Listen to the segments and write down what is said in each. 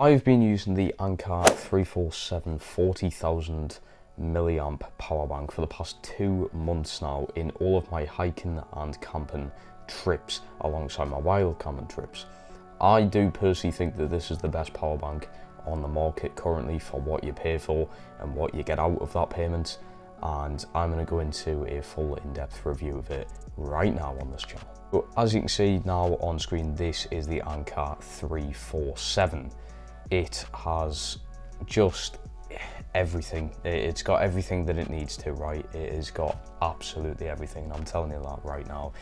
I've been using the Anker 347 40,000 milliamp power bank for the past 2 months now in all of my hiking and camping trips alongside my wild camping trips. I do personally think that this is the best power bank on the market currently for what you pay for and what you get out of that payment, and I'm going to go into a full in-depth review of it right now on this channel. So as you can see now on screen, this is the Anker 347. It has just everything. It's got everything that it needs to, right? It has got absolutely everything, and I'm telling you that right now.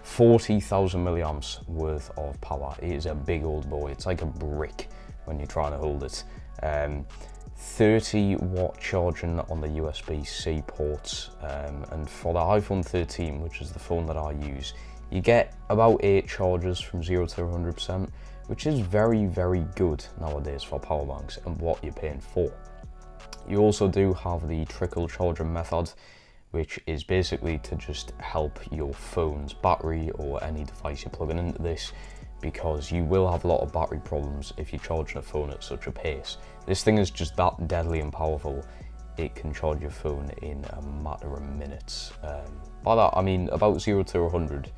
40,000 milliamps worth of power. It is a big old boy. It's like a brick when you're trying to hold it. 30 watt charging on the USB-C ports, and for the iPhone 13, which is the phone that I use, you get about 8 charges from 0 to 100%, which is very, very good nowadays for power banks and what you're paying for. You also do have the trickle charging method, which is basically to just help your phone's battery or any device you're plugging into this, because you will have a lot of battery problems if you're charging a phone at such a pace. This thing is just that deadly and powerful. It can charge your phone in a matter of minutes. By that I mean about 0 to 100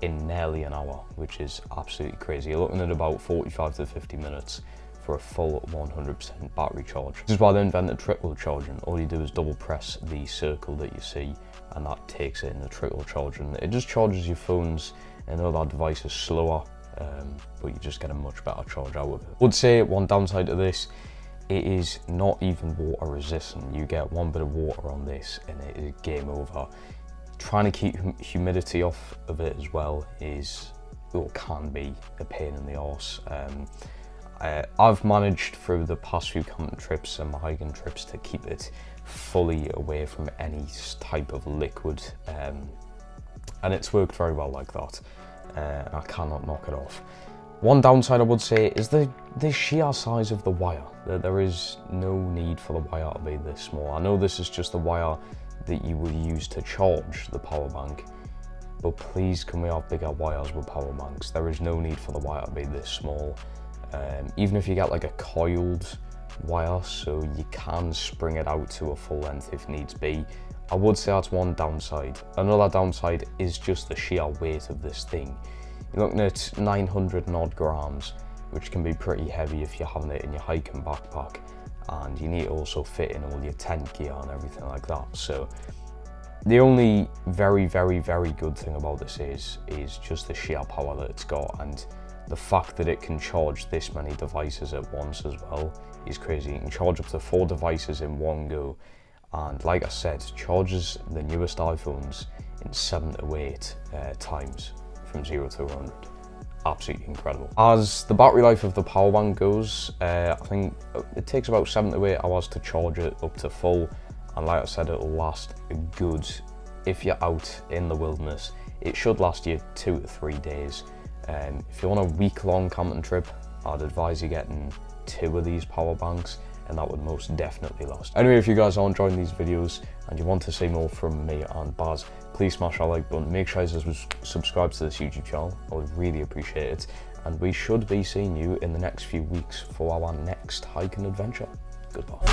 in nearly an hour, which is absolutely crazy. You're looking at about 45 to 50 minutes for a full 100% battery charge. This is why they invented trickle charging. All you do is double press the circle that you see, and that takes it in the trickle charging. It just charges your phones, and though that device is slower, but you just get a much better charge out of it. I would say one downside to this, it is not even water resistant. You get one bit of water on this and it is game over. Trying to keep humidity off of it as well is, or can be, a pain in the arse. I've managed through the past few camping trips and my hiking trips to keep it fully away from any type of liquid, and it's worked very well like that. I cannot knock it off. One downside I would say is the sheer size of the wire. There is no need for the wire to be this small. I know this is just the wire that you would use to charge the power bank, but please can we have bigger wires with power banks? There is no need for the wire to be this small. Even if you get like a coiled wire, so you can spring it out to a full length if needs be, I would say that's one downside. Another downside is just the sheer weight of this thing. You're looking at 900 odd grams, which can be pretty heavy if you're having it in your hiking backpack, and you need to also fit in all your tent gear and everything like that. So the only very, very, very good thing about this is just the sheer power that it's got, and the fact that it can charge this many devices at once as well is crazy. You can charge up to 4 devices in one go, and like I said, charges the newest iPhones in 7 to 8 times from 0 to 100. Absolutely incredible. As the battery life of the power bank goes, I think it takes about 7 to 8 hours to charge it up to full, and like I said, it'll last a good, if you're out in the wilderness, it should last you 2 to 3 days. If you're on a week-long camping trip, I'd advise you getting 2 of these power banks, and that would most definitely last. Anyway, if you guys are enjoying these videos and you want to see more from me and Baz, please smash that like button. Make sure you subscribe to this YouTube channel. I would really appreciate it. And we should be seeing you in the next few weeks for our next hiking adventure. Goodbye.